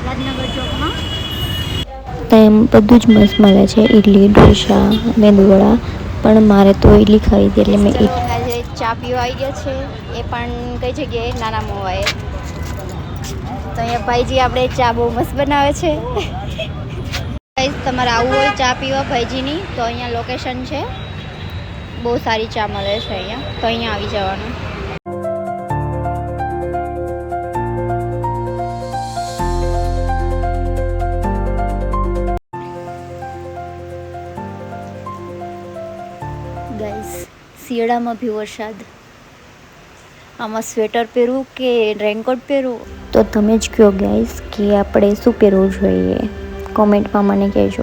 રાજનગર ચોકમાં. તેમ બધું જ મસ્ત મળે છે, ઇડલી, ઢોસા, મેંદુવડા. પણ મારે તો ઇડલી ખાવી હતી એટલે મેં આજે ચા પીવા આવી ગયા છે, એ પણ કઈ જગ્યાએ નાના મોવાએ. તો અહીંયા ભાઈજી આપણે ચા બહુ મસ્ત બનાવે છે. તમારે આવવું હોય ચા પીવા ભાઈજીની તો અહીંયા લોકેશન છે. બહુ સારી ચા મળે છે અહીંયા, તો અહીંયા આવી જવાનું. ગાઈસ, શિયાળામાં બી વરસાદ. આમાં સ્વેટર પહેરવું કે રેનકોટ પહેરવું? તો તમે જ કહો ગાઈસ કે આપણે શું પહેરવું જોઈએ, કોમેન્ટમાં મને કહેજો.